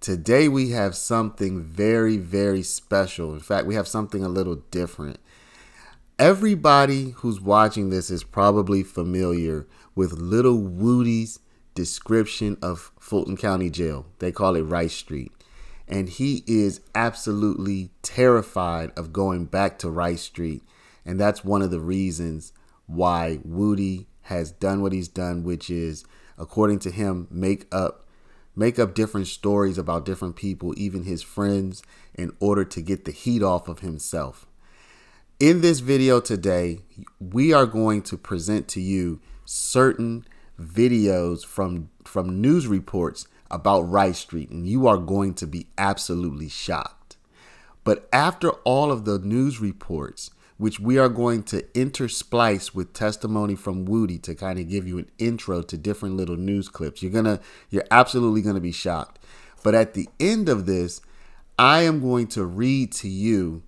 Today we have something very, very special. In fact, we have something a little different. Everybody who's watching this is probably familiar with Little Woody's description of Fulton County Jail. They call it Rice Street. And he is absolutely terrified of going back to Rice Street. And that's one of the reasons why Woody has done what he's done, which is, according to him, make up different stories about different people, even his friends, in order to get the heat off of himself. In this video today, we are going to present to you certain videos from news reports about Rice Street, and you are going to be absolutely shocked. But after all of the news reports, which we are going to intersplice with testimony from Woody to kind of give you an intro to different little news clips, you're absolutely going to be shocked. But at the end of this, I am going to read to you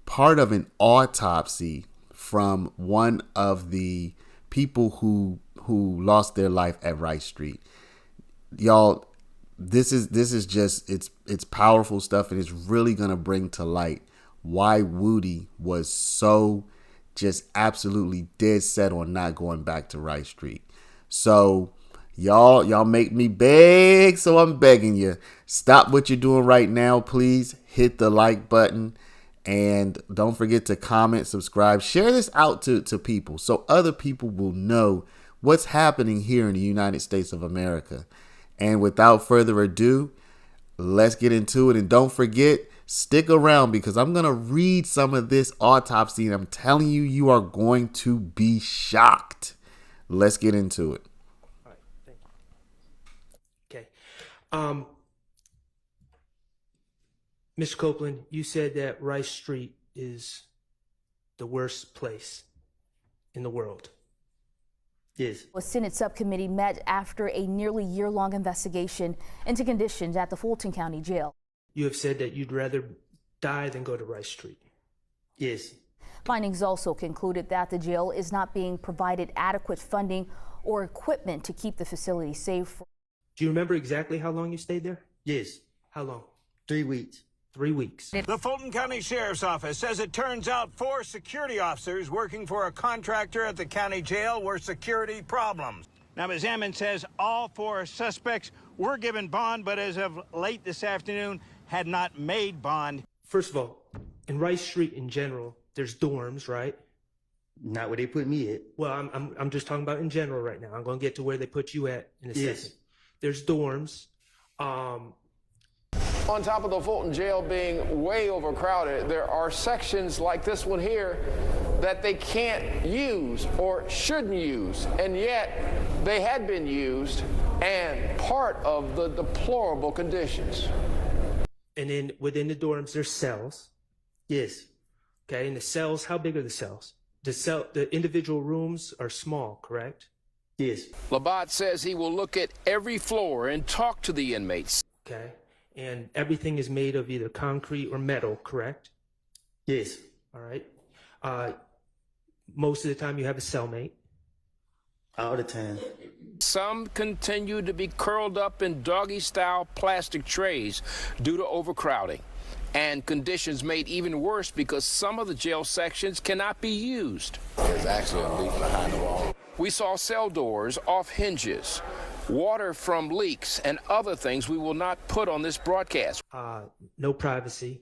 part of an autopsy from one of the people who lost their life at Rice Street. Y'all, this is just it's powerful stuff, and it's really going to bring to light why Woody was so just absolutely dead set on not going back to Rice Street. So y'all make me beg, so I'm begging you. Stop what you're doing right now, please. Hit the like button, and don't forget to comment, subscribe, share this out to people so other people will know what's happening here in the United States of America. And without further ado, let's get into it. And don't forget, stick around, because I'm going to read some of this autopsy, and I'm telling you, you are going to be shocked. Let's get into it. All right, thank you. Okay. Mr. Copeland, you said that Rice Street is the worst place in the world. Yes. A Senate subcommittee met after a nearly year-long investigation into conditions at the Fulton County Jail. You have said that you'd rather die than go to Rice Street. Yes. Findings also concluded that the jail is not being provided adequate funding or equipment to keep the facility safe. Do you remember exactly how long you stayed there? Yes, How long? 3 weeks. 3 weeks. The Fulton County Sheriff's Office says it turns out 4 security officers working for a contractor at the county jail were security problems. Now, Ms. Ammon says all 4 suspects were given bond, but as of late this afternoon, had not made bond. First of all, in Rice Street in general, there's dorms, right? Not where they put me at. Well, I'm just talking about in general right now. I'm going to get to where they put you at in a Yes. second. There's dorms. On top of the Fulton jail being way overcrowded, there are sections like this one here that they can't use or shouldn't use, and yet they had been used and part of the deplorable conditions. And then within the dorms, there's cells. Yes, Okay, and the cells, how big are the cells? The individual rooms are small, correct? yes, Labat says he will look at every floor and talk to the inmates. Okay, and everything is made of either concrete or metal, correct? yes, All right. Most of the time you have a cellmate. all the time. Some continue to be curled up in doggy-style plastic trays due to overcrowding, and conditions made even worse because some of the jail sections cannot be used. There's actually a leak behind the wall. We saw cell doors off hinges, water from leaks, and other things we will not put on this broadcast. No privacy.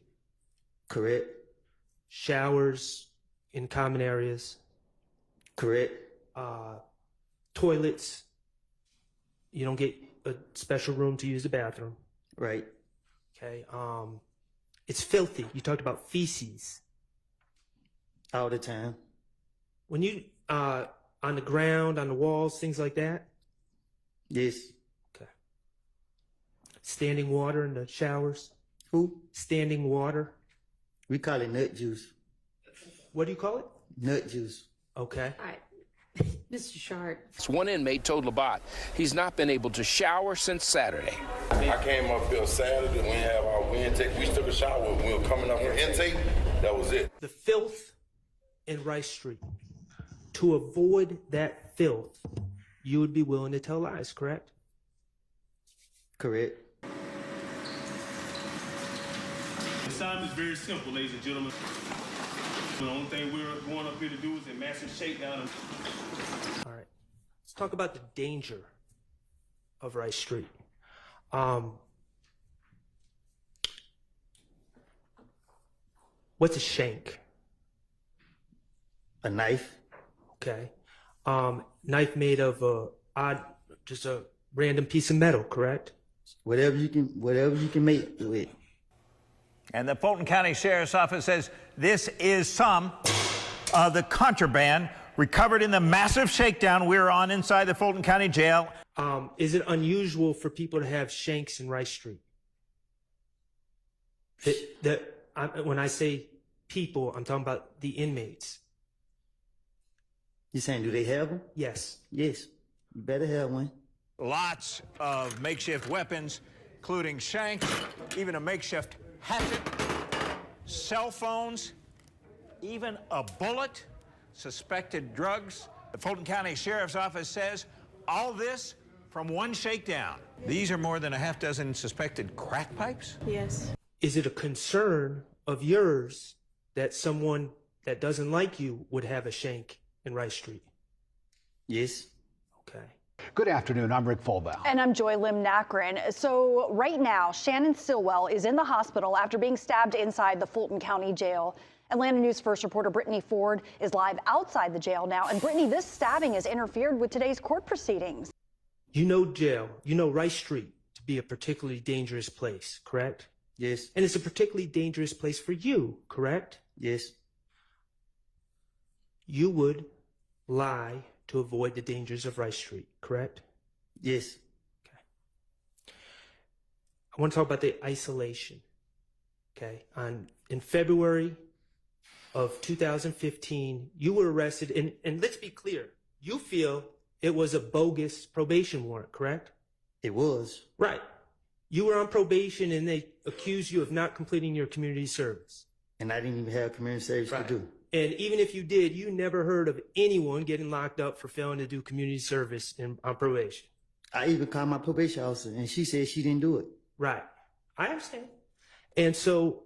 Correct, Showers in common areas. correct, Toilets. You don't get a special room to use the bathroom. right, Okay. It's filthy. You talked about feces. all the time. When you on the ground, on the walls, things like that. Yes. Okay. Standing water in the showers. Who? Standing water. We call it nut juice. What do you call it? Nut juice. Okay. All right. Mr. Sharp. One inmate told Labat he's not been able to shower since Saturday. I came up here Saturday, we have our intake. We took a shower when we were coming up for intake. That was it. The filth in Rice Street. To avoid that filth, you would be willing to tell lies, correct? Correct. assignment is very simple, ladies and gentlemen. The only thing we're going up here to do is a massive shakedown. All right. Let's talk about the danger of Rice Street. What's a shank? A knife. Okay. Knife made of just a random piece of metal, correct? Whatever you can make with. And the Fulton County Sheriff's Office says this is some of the contraband recovered in the massive shakedown we were on inside the Fulton County Jail. Is it unusual for people to have shanks in Rice Street? When I say people, I'm talking about the inmates. You saying, do they have them? Yes. Yes. You better have one. Lots of makeshift weapons, including shanks, even a makeshift hatchet, cell phones, even a bullet, suspected drugs. The Fulton County Sheriff's Office says all this from one shakedown. These are more than a half dozen suspected crack pipes? Yes. Is it a concern of yours that someone that doesn't like you would have a shank in Rice Street? Yes. Okay. Good afternoon. I'm Rick Fulbaugh. And I'm Joy Lim Nakrin. So right now, Shannon Stillwell is in the hospital after being stabbed inside the Fulton County Jail. Atlanta News First reporter Brittany Ford is live outside the jail now. And Brittany, this stabbing has interfered with today's court proceedings. You know jail, you know Rice Street to be a particularly dangerous place, correct? Yes. And it's a particularly dangerous place for you, correct? Yes. You would lie to avoid the dangers of Rice Street, correct? Yes. Okay. I want to talk about the isolation. Okay. In February of 2015, you were arrested, and let's be clear, you feel it was a bogus probation warrant, correct? It was. Right. You were on probation and they accused you of not completing your community service. And I didn't even have community service to do. And even if you did, you never heard of anyone getting locked up for failing to do community service on probation. I even called my probation officer and she said she didn't do it. Right. I understand. And so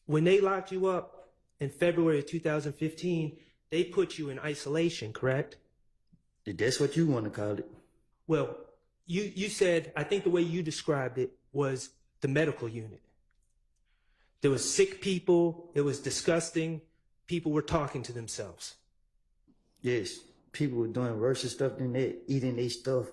when they locked you up in February of 2015, they put you in isolation, correct? That's what you want to call it. Well, you said, I think the way you described it was the medical unit. There was sick people. It was disgusting. People were talking to themselves. Yes. People were doing worse stuff than that, eating their stuff.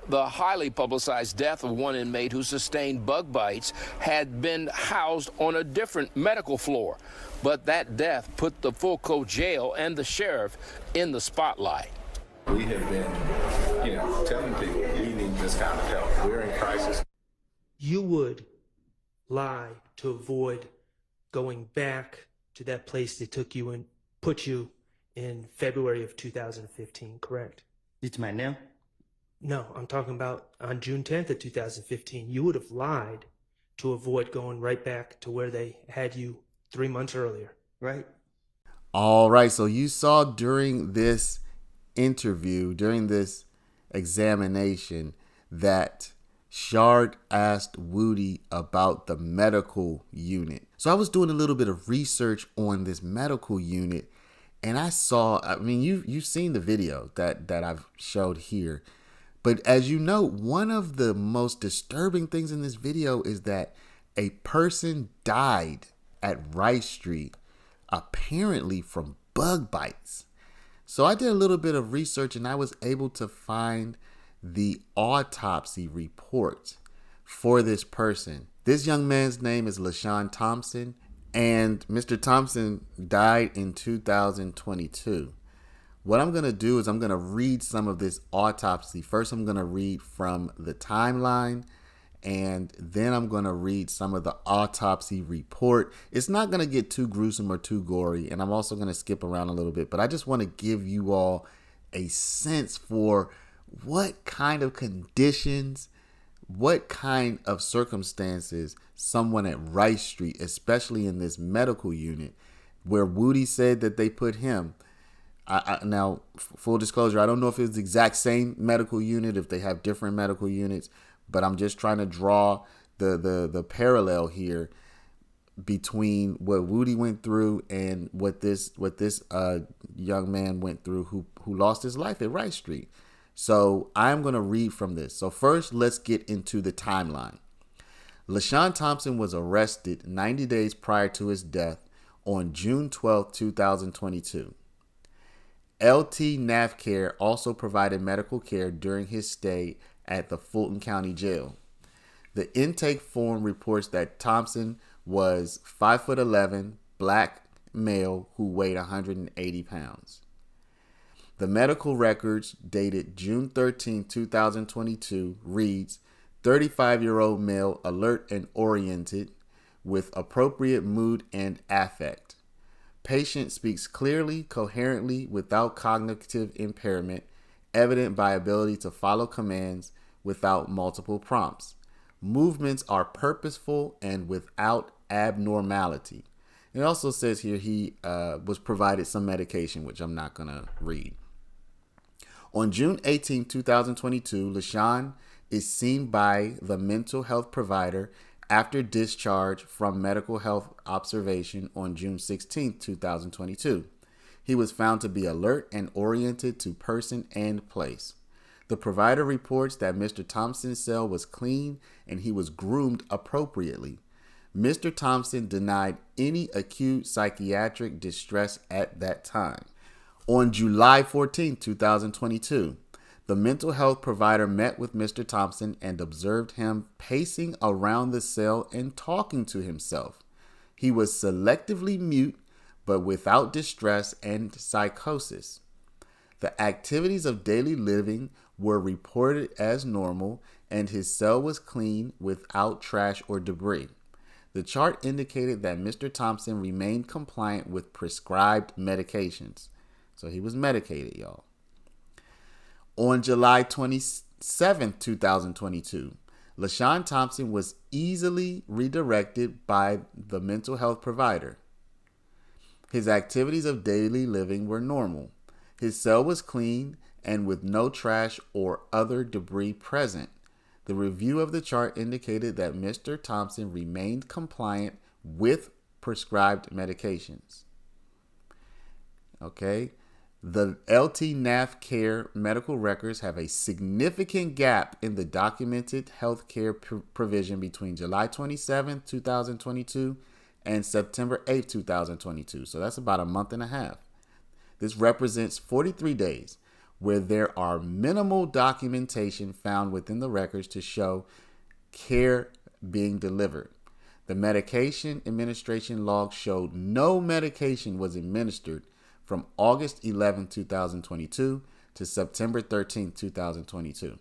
The highly publicized death of one inmate who sustained bug bites had been housed on a different medical floor. But that death put the Fulco jail and the sheriff in the spotlight. We have been, telling people we need this kind of help. We're in crisis. You would lie to avoid going back to that place they took you and put you in February of 2015, correct? It's my now? No, I'm talking about on June 10th of 2015. You would have lied to avoid going right back to where they had you 3 months earlier. Right. All right. So you saw during this interview, during this examination, that Shard asked Woody about the medical unit. So I was doing a little bit of research on this medical unit, and I saw, you've seen the video that I've showed here. But as you know, one of the most disturbing things in this video is that a person died at Rice Street, apparently from bug bites. So I did a little bit of research and I was able to find the autopsy report for this person. This young man's name is LaShawn Thompson, and Mr. Thompson died in 2022. What I'm going to do is I'm going to read some of this autopsy. First, I'm going to read from the timeline, and then I'm going to read some of the autopsy report. It's not going to get too gruesome or too gory, and I'm also going to skip around a little bit, but I just want to give you all a sense for what kind of conditions, what kind of circumstances someone at Rice Street, especially in this medical unit, where Woody said that they put him. Now, full disclosure, I don't know if it's the exact same medical unit, if they have different medical units, but I'm just trying to draw the parallel here between what Woody went through and what this young man went through who lost his life at Rice Street. So I'm going to read from this. So first, let's get into the timeline. LaShawn Thompson was arrested 90 days prior to his death on June 12, 2022. LT NavCare also provided medical care during his stay at the Fulton County Jail. The intake form reports that Thompson was 5'11", black male who weighed 180 pounds. The medical records dated June 13, 2022 reads, 35-year-old male, alert and oriented, with appropriate mood and affect. Patient speaks clearly, coherently, without cognitive impairment, evident by ability to follow commands without multiple prompts. Movements are purposeful and without abnormality. It also says here he was provided some medication, which I'm not going to read. On June 18, 2022, LaShawn is seen by the mental health provider after discharge from medical health observation on June 16, 2022. He was found to be alert and oriented to person and place. The provider reports that Mr. Thompson's cell was clean and he was groomed appropriately. Mr. Thompson denied any acute psychiatric distress at that time. On July 14, 2022, the mental health provider met with Mr. Thompson and observed him pacing around the cell and talking to himself. He was selectively mute, but without distress and psychosis. The activities of daily living were reported as normal, and his cell was clean without trash or debris. The chart indicated that Mr. Thompson remained compliant with prescribed medications. So he was medicated, y'all. On July 27, 2022, LaShawn Thompson was easily redirected by the mental health provider. His activities of daily living were normal. His cell was clean and with no trash or other debris present. The review of the chart indicated that Mr. Thompson remained compliant with prescribed medications. Okay. The LT NavCare medical records have a significant gap in the documented health care provision between July 27, 2022 and September 8, 2022. So that's about a month and a half. This represents 43 days where there are minimal documentation found within the records to show care being delivered. The medication administration log showed no medication was administered from August 11, 2022 to September 13, 2022.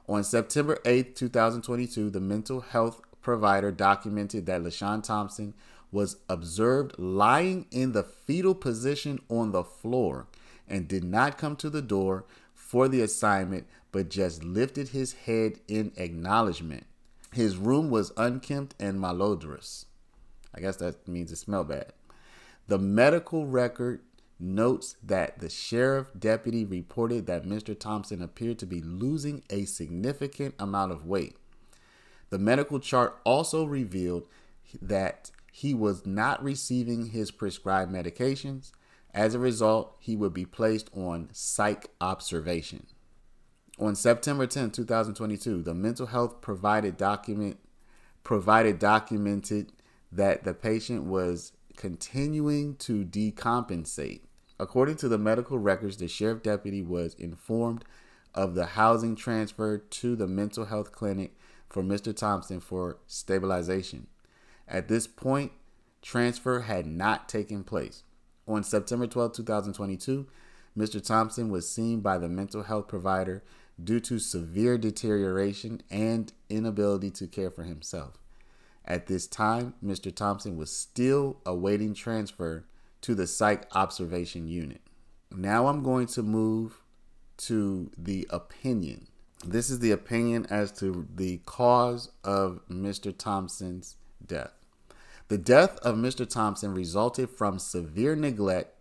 On September 8, 2022, the mental health provider documented that LaShawn Thompson was observed lying in the fetal position on the floor and did not come to the door for the assignment, but just lifted his head in acknowledgement. His room was unkempt and malodorous. I guess that means it smelled bad. The medical record notes that the sheriff deputy reported that Mr. Thompson appeared to be losing a significant amount of weight. The medical chart also revealed that he was not receiving his prescribed medications. As a result, he would be placed on psych observation. On September 10, 2022, the mental health provided documented that the patient was continuing to decompensate. According to the medical records, the sheriff deputy was informed of the housing transfer to the mental health clinic for Mr. Thompson for stabilization. At this point, transfer had not taken place. On September 12, 2022, Mr. Thompson was seen by the mental health provider due to severe deterioration and inability to care for himself. At this time, Mr. Thompson was still awaiting transfer to the psych observation unit. Now I'm going to move to the opinion. This is the opinion as to the cause of Mr. Thompson's death. The death of Mr. Thompson resulted from severe neglect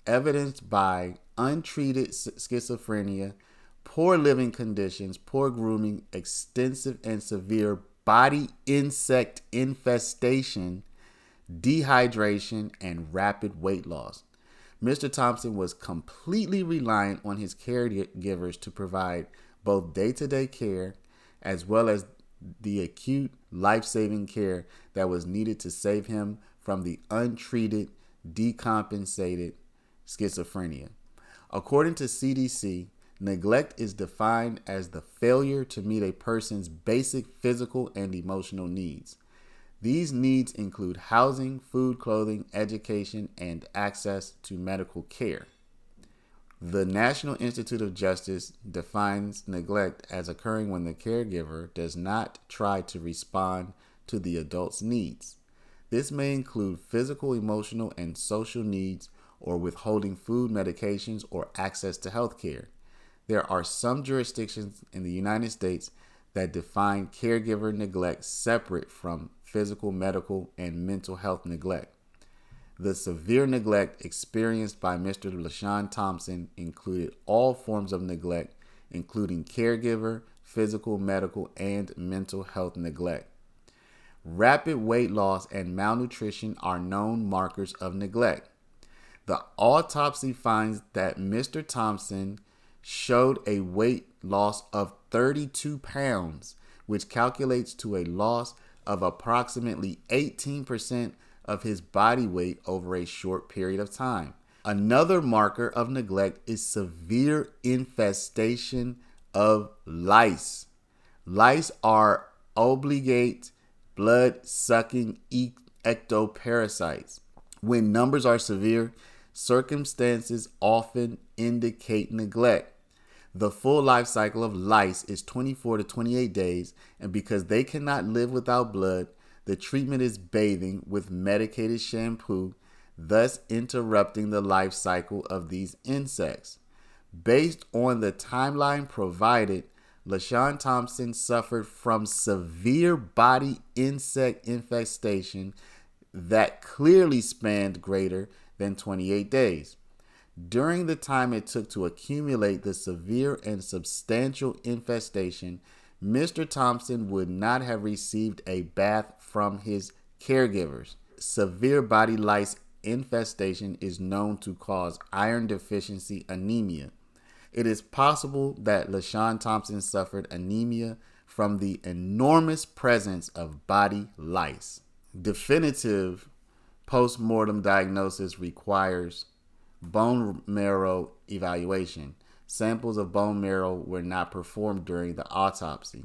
evidenced by untreated schizophrenia, poor living conditions, poor grooming, extensive and severe body insect infestation, dehydration, and rapid weight loss. Mr. Thompson was completely reliant on his caregivers to provide both day-to-day care as well as the acute life-saving care that was needed to save him from the untreated, decompensated schizophrenia. According to CDC, neglect is defined as the failure to meet a person's basic physical and emotional needs. These needs include housing, food, clothing, education, and access to medical care. The National Institute of Justice defines neglect as occurring when the caregiver does not try to respond to the adult's needs. This may include physical, emotional, and social needs, or withholding food, medications, or access to health care. There are some jurisdictions in the United States that define caregiver neglect separate from physical, medical, and mental health neglect. The severe neglect experienced by Mr. LaShawn Thompson included all forms of neglect, including caregiver, physical, medical, and mental health neglect. Rapid weight loss and malnutrition are known markers of neglect. The autopsy finds that Mr. Thompson showed a weight loss of 32 pounds, which calculates to a loss of approximately 18% of his body weight over a short period of time. Another marker of neglect is severe infestation of lice. Lice are obligate, blood-sucking ectoparasites. When numbers are severe, circumstances often indicate neglect. The full life cycle of lice is 24 to 28 days, and because they cannot live without blood, the treatment is bathing with medicated shampoo, thus interrupting the life cycle of these insects. Based on the timeline provided, LaShawn Thompson suffered from severe body insect infestation that clearly spanned greater than 28 days. During the time it took to accumulate the severe and substantial infestation, Mr. Thompson would not have received a bath from his caregivers. Severe body lice infestation is known to cause iron deficiency anemia. It is possible that LaShawn Thompson suffered anemia from the enormous presence of body lice. Definitive post-mortem diagnosis requires bone marrow evaluation. Samples of bone marrow were not performed during the autopsy.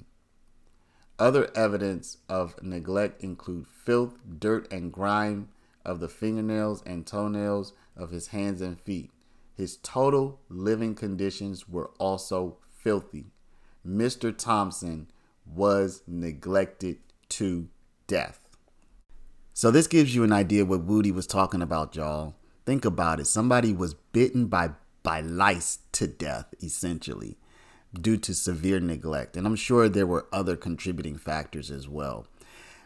Other evidence of neglect include filth, dirt, and grime of the fingernails and toenails of his hands and feet. His total living conditions were also filthy. Mr. Thompson was neglected to death. So this gives you an idea what Woody was talking about, y'all. Think about it. Somebody was bitten by lice to death, essentially, due to severe neglect. And I'm sure there were other contributing factors as well.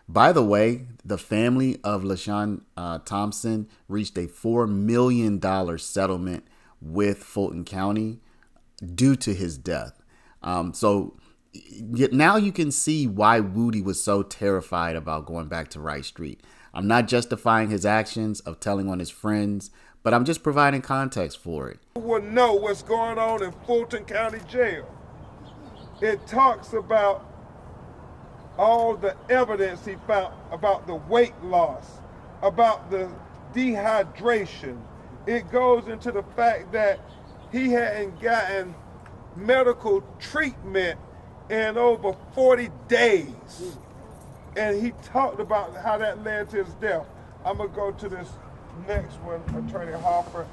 By the way, the family of LaShawn Thompson reached a $4 million settlement with Fulton County due to his death. So now you can see why Woody was so terrified about going back to Rice Street. I'm not justifying his actions of telling on his friends, but I'm just providing context for it. You will know what's going on in Fulton County Jail. It talks about all the evidence he found about the weight loss, about the dehydration. It goes into the fact that he hadn't gotten medical treatment in over 40 days. And he talked about how that led to his death. I'm going to go to this next one, Attorney Harper,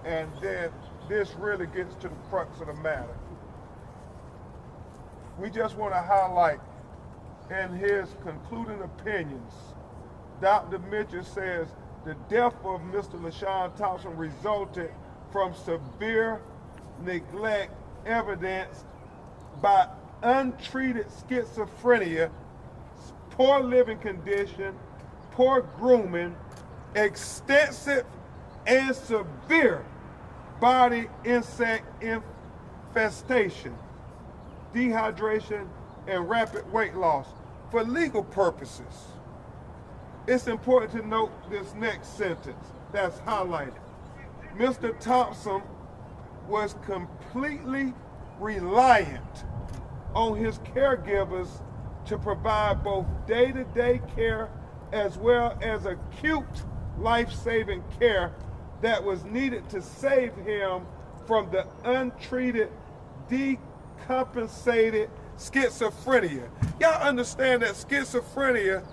and then this really gets to the crux of the matter. We just want to highlight in his concluding opinions, Dr. Mitchell says the death of Mr. LaShawn Thompson resulted from severe neglect evidenced by untreated schizophrenia, poor living condition, poor grooming, extensive and severe body insect infestation, dehydration, and rapid weight loss. for legal purposes. It's important to note this next sentence that's highlighted. Mr. Thompson was completely reliant on his caregivers to provide both day-to-day care as well as acute life-saving care that was needed to save him from the untreated, decompensated schizophrenia. Y'all understand that schizophrenia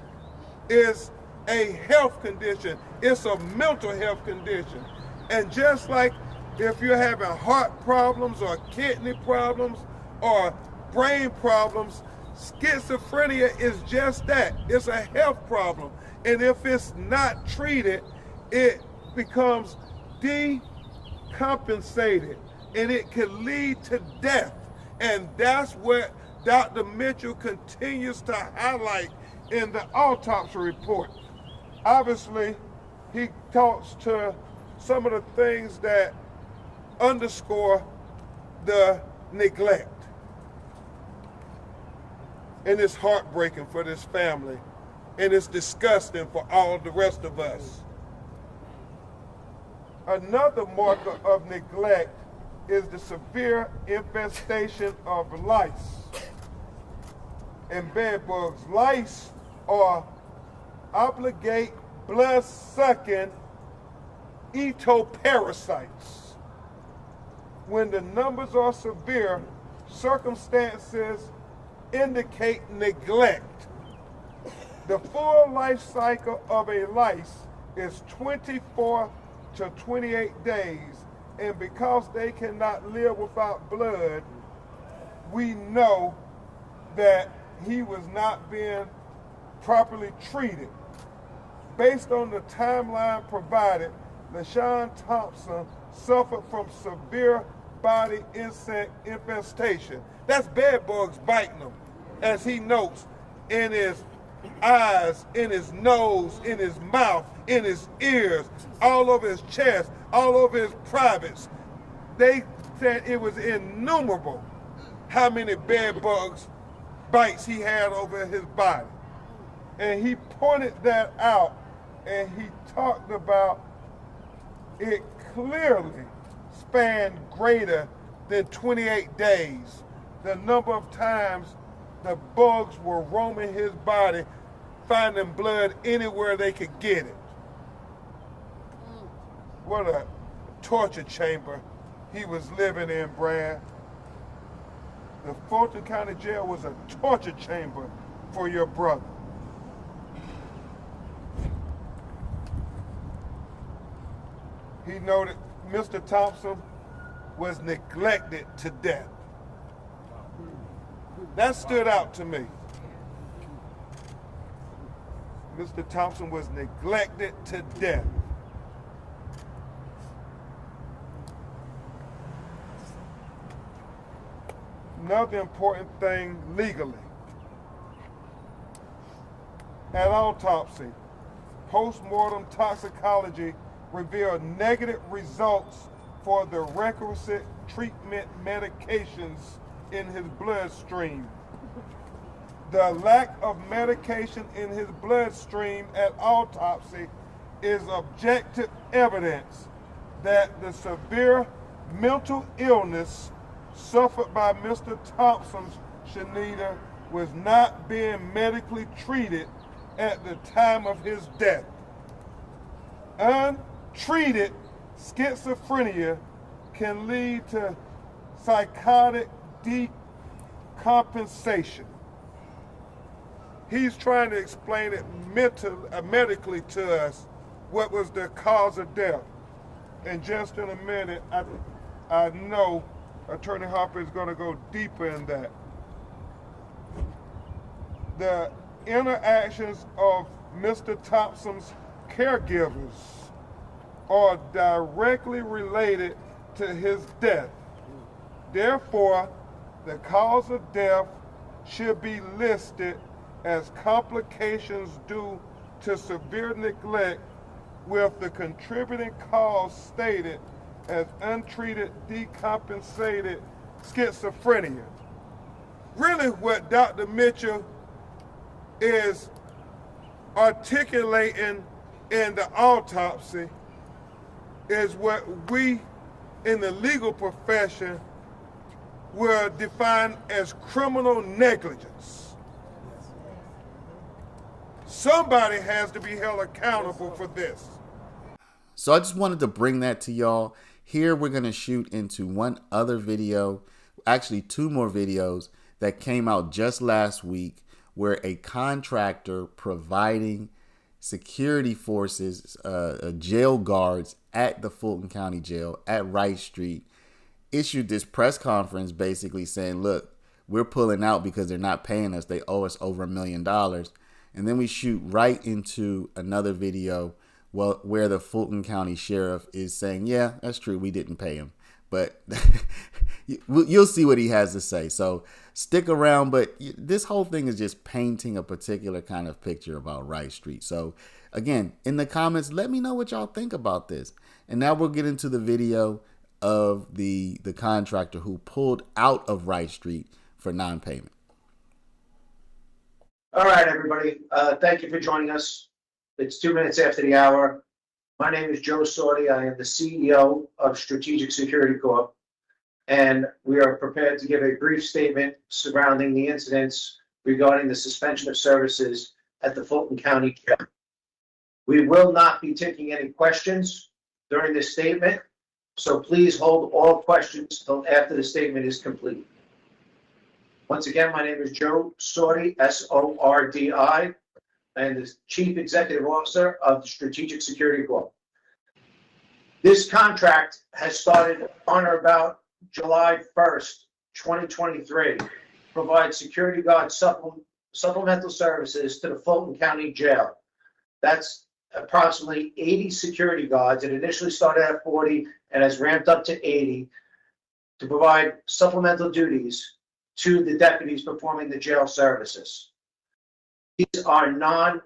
is a health condition. It's a mental health condition. And just like if you're having heart problems or kidney problems or brain problems, schizophrenia is just that. It's a health problem. And if it's not treated, it becomes decompensated and it can lead to death. And that's what Dr. Mitchell continues to highlight in the autopsy report. Obviously, he talks to some of the things that underscore the neglect. And it's heartbreaking for this family, and it's disgusting for all the rest of us. Another marker of neglect is the severe infestation of lice and bed bugs. Lice are obligate blood-sucking ectoparasites. When the numbers are severe, circumstances indicate neglect. The full life cycle of a lice is 24 to 28 days, and because they cannot live without blood, we know that he was not being properly treated. Based on the timeline provided, LaShawn Thompson suffered from severe body insect infestation. That's bed bugs biting him, as he notes, in his eyes, in his nose, in his mouth, in his ears, all over his chest, all over his privates. They said it was innumerable how many bed bugs bites he had over his body. And he pointed that out, and he talked about it clearly spanned greater than 28 days. The number of times the bugs were roaming his body, finding blood anywhere they could get it. What a torture chamber he was living in, Brad. The Fulton County Jail was a torture chamber for your brother. He noted Mr. Thompson was neglected to death. That stood out to me. Mr. Thompson was neglected to death. Another important thing legally. At autopsy, post-mortem toxicology revealed negative results for the requisite treatment medications in his bloodstream. The lack of medication in his bloodstream at autopsy is objective evidence that the severe mental illness suffered by Mr. Thompson's Shanita was not being medically treated at the time of his death. Untreated schizophrenia can lead to psychotic decompensation. He's trying to explain it medically to us, what was the cause of death. And just in a minute, I know Attorney Harper is going to go deeper in that. The interactions of Mr. Thompson's caregivers are directly related to his death. Therefore, the cause of death should be listed as complications due to severe neglect, with the contributing cause stated as untreated decompensated schizophrenia. Really what Dr. Mitchell is articulating in the autopsy is what we in the legal profession will define as criminal negligence. Somebody has to be held accountable for this. So I just wanted to bring that to y'all. Here we're going to shoot into one other video, actually two more videos that came out just last week, where a contractor providing security forces, jail guards at the Fulton County Jail at Wright Street, issued this press conference basically saying, look, we're pulling out because they're not paying us. They owe us over $1 million. And then we shoot right into another video where the Fulton County Sheriff is saying, yeah, that's true, we didn't pay him. But you'll see what he has to say. So stick around. But this whole thing is just painting a particular kind of picture about Wright Street. So again, in the comments, let me know what y'all think about this. And now we'll get into the video of the contractor who pulled out of Wright Street for non-payment. All right, everybody. Thank you for joining us. It's 2 minutes after the hour. My name is Joe Sordi. I am the CEO of Strategic Security Corp. And we are prepared to give a brief statement surrounding the incidents regarding the suspension of services at the Fulton County Jail. We will not be taking any questions during this statement, so please hold all questions until after the statement is complete. Once again, my name is Joe Sordi, S-O-R-D-I, and the Chief Executive Officer of the Strategic Security Corp. This contract has started on or about July 1st, 2023, to provide security guard supplemental services to the Fulton County Jail. That's approximately 80 security guards. It initially started at 40 and has ramped up to 80 to provide supplemental duties to the deputies performing the jail services. These are non-direct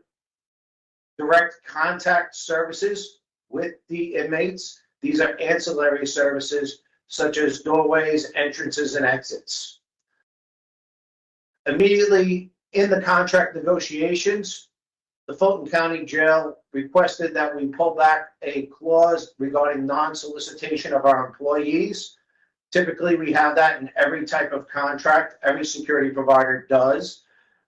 contact services with the inmates. These are ancillary services such as doorways, entrances, and exits. Immediately in the contract negotiations, the Fulton County Jail requested that we pull back a clause regarding non-solicitation of our employees. Typically, we have that in every type of contract. Every security provider does,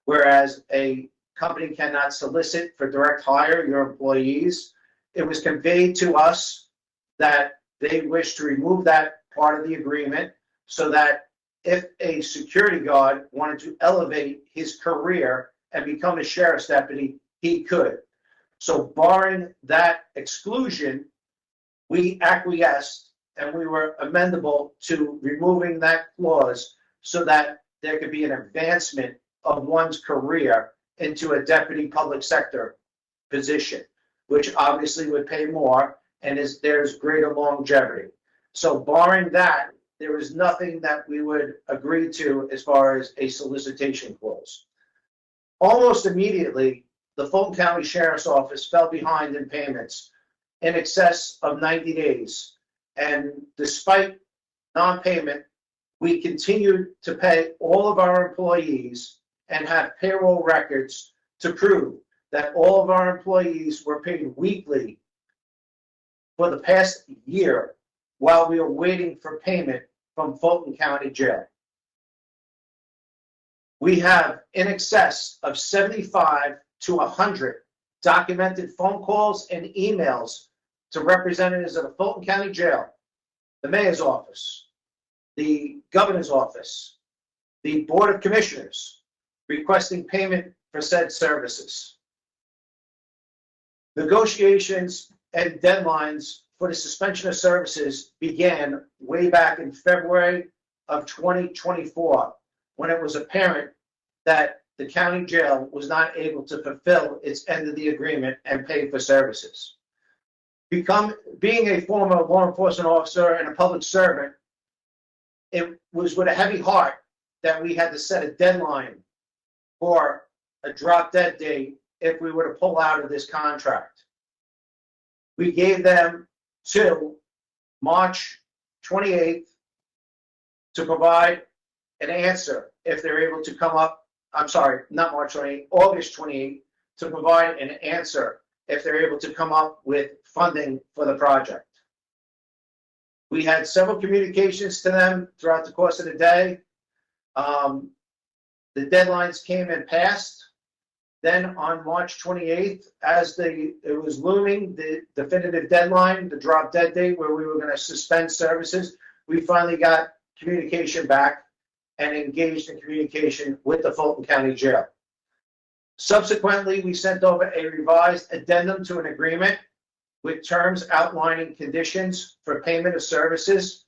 whereas a company cannot solicit for direct hire your employees. It was conveyed to us that they wish to remove that part of the agreement so that if a security guard wanted to elevate his career and become a sheriff's deputy, he could. So barring that exclusion, we acquiesced and we were amendable to removing that clause so that there could be an advancement of one's career into a deputy public sector position, which obviously would pay more and there's greater longevity. So barring that, there is nothing that we would agree to as far as a solicitation clause. Almost immediately, the Fulton County Sheriff's Office fell behind in payments in excess of 90 days. And despite non-payment, we continued to pay all of our employees and have payroll records to prove that all of our employees were paid weekly for the past year while we were waiting for payment from Fulton County Jail. We have in excess of 75 to 100 documented phone calls and emails to representatives of the Fulton County Jail, the mayor's office, the governor's office, the Board of Commissioners, requesting payment for said services. Negotiations and deadlines for the suspension of services began way back in February of 2024, when it was apparent that the county jail was not able to fulfill its end of the agreement and pay for services. Being a former law enforcement officer and a public servant, it was with a heavy heart that we had to set a deadline for a drop dead date if we were to pull out of this contract. We gave them till March 28th to provide an answer if they're able to come up I'm sorry, not March 28th, August 28th, to provide an answer if they're able to come up with funding for the project. We had several communications to them throughout the course of the day. The deadlines came and passed. Then on March 28th, as it was looming, the definitive deadline, the drop dead date where we were going to suspend services, we finally got communication back and engaged in communication with the Fulton County Jail. Subsequently, we sent over a revised addendum to an agreement with terms outlining conditions for payment of services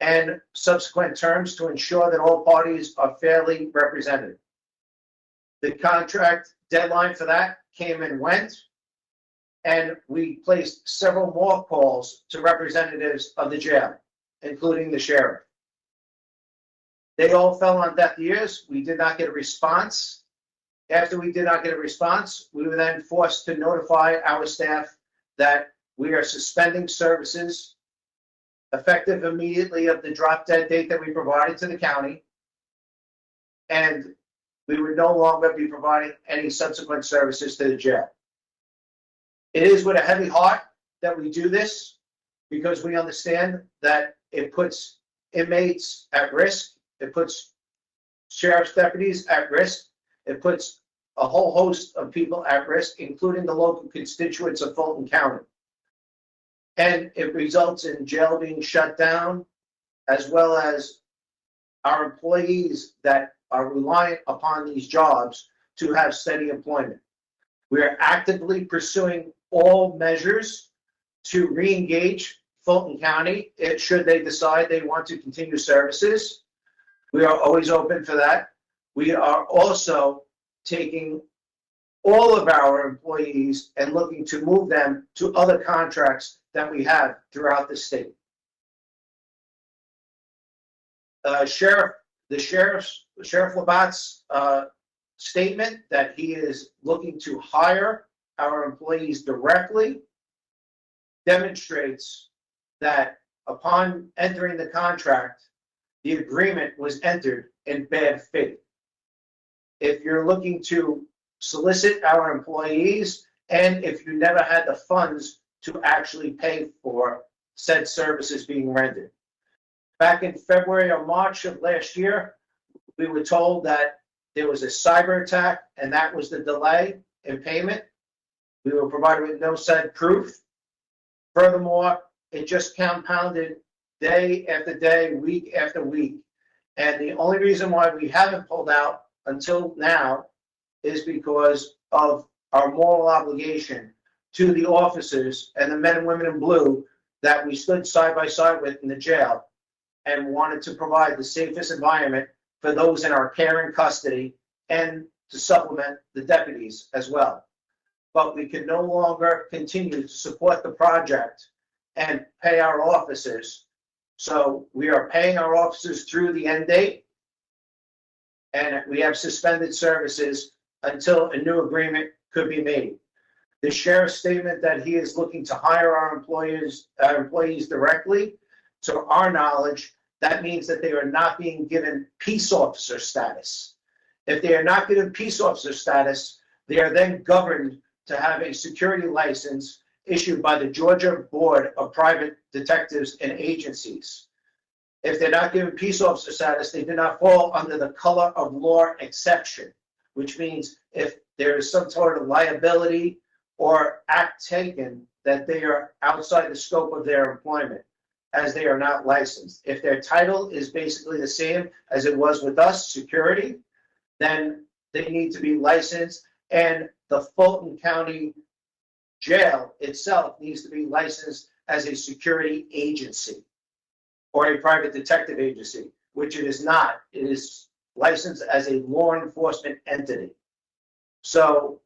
and subsequent terms to ensure that all parties are fairly represented. The contract deadline for that came and went, and we placed several more calls to representatives of the jail, including the sheriff. They all fell on deaf ears. We did not get a response. After we did not get a response, we were then forced to notify our staff that we are suspending services effective immediately of the drop dead date that we provided to the county, and we would no longer be providing any subsequent services to the jail. It is with a heavy heart that we do this because we understand that it puts inmates at risk, it puts sheriff's deputies at risk, it puts a whole host of people at risk, including the local constituents of Fulton County. And it results in jail being shut down, as well as our employees that are reliant upon these jobs to have steady employment. We are actively pursuing all measures to re-engage Fulton County should they decide they want to continue services. We are always open for that. We are also taking all of our employees and looking to move them to other contracts that we have throughout the state. Sheriff Labatt's statement that he is looking to hire our employees directly demonstrates that upon entering the contract, the agreement was entered in bad faith. If you're looking to solicit our employees, and if you never had the funds to actually pay for said services being rendered. Back in February or March of last year, we were told that there was a cyber attack, and that was the delay in payment. We were provided with no said proof. Furthermore, it just compounded day after day, week after week. And the only reason why we haven't pulled out until now is because of our moral obligation to the officers and the men and women in blue that we stood side by side with in the jail and wanted to provide the safest environment for those in our care and custody and to supplement the deputies as well. But we can no longer continue to support the project and pay our officers. So we are paying our officers through the end date, and we have suspended services until a new agreement could be made. The sheriff's statement that he is looking to hire our employees directly, to our knowledge, that means that they are not being given peace officer status. If they are not given peace officer status, they are then governed to have a security license issued by the Georgia Board of Private Detectives and Agencies. If they're not given peace officer status, they do not fall under the color of law exception, which means if there is some sort of liability or act taken, that they are outside the scope of their employment, as they are not licensed. If their title is basically the same as it was with us, security, then they need to be licensed, and the Fulton County Jail itself needs to be licensed as a security agency or a private detective agency, which it is not. It is licensed as a law enforcement entity. So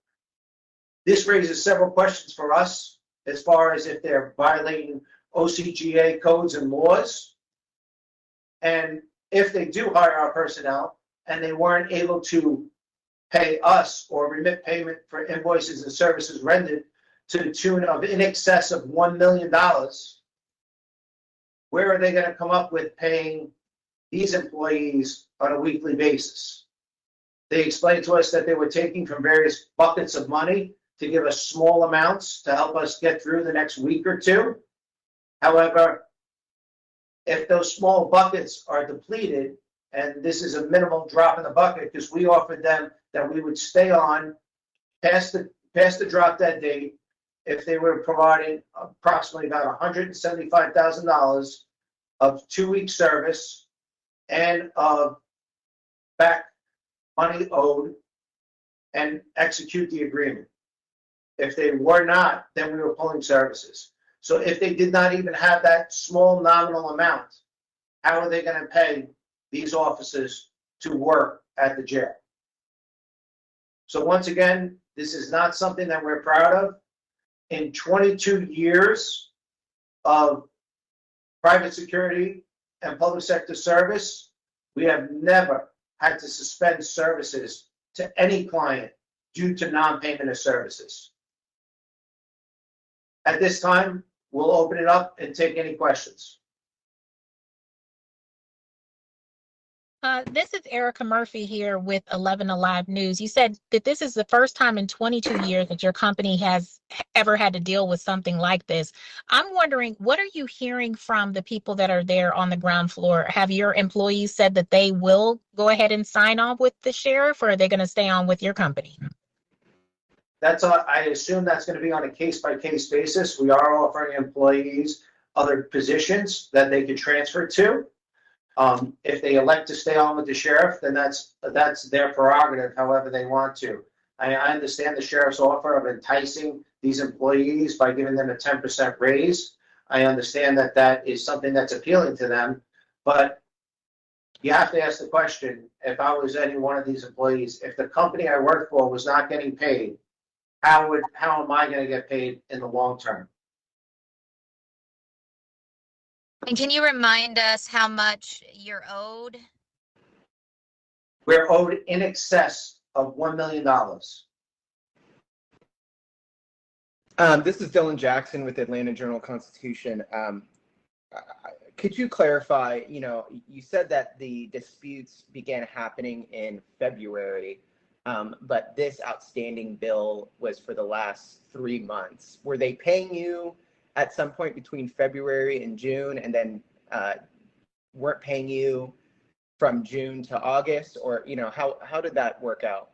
this raises several questions for us as far as if they're violating OCGA codes and laws. And if they do hire our personnel and they weren't able to pay us or remit payment for invoices and services rendered to the tune of in excess of $1 million, where are they going to come up with paying these employees on a weekly basis? They explained to us that they were taking from various buckets of money to give us small amounts to help us get through the next week or two. However, if those small buckets are depleted, and this is a minimal drop in the bucket because we offered them that we would stay on past the drop dead date if they were providing approximately about $175,000 of 2-week service and of back money owed and execute the agreement. If they were not, then we were pulling services. So if they did not even have that small nominal amount, how are they going to pay these officers to work at the jail? So once again, this is not something that we're proud of. In 22 years of private security and public sector service, we have never had to suspend services to any client due to non-payment of services. At this time, we'll open it up and take any questions. This is Erica Murphy here with 11 Alive News. You said that this is the first time in 22 years that your company has ever had to deal with something like this. I'm wondering, what are you hearing from the people that are there on the ground floor? Have your employees said that they will go ahead and sign on with the sheriff, or are they going to stay on with your company? I assume that's going to be on a case-by-case basis. We are offering employees other positions that they can transfer to. If they elect to stay on with the sheriff, then that's their prerogative, however they want to. I understand the sheriff's offer of enticing these employees by giving them a 10% raise. I understand that that is something that's appealing to them, but you have to ask the question, if I was any one of these employees, if the company I work for was not getting paid, how am I going to get paid in the long term? And can you remind us how much you're owed? We're owed in excess of $1 million. This is Dylan Jackson with Atlanta Journal-Constitution. Could you clarify, you said that the disputes began happening in February, but this outstanding bill was for the last 3 months. Were they paying you at some point between February and June, and then weren't paying you from June to August, or how did that work out?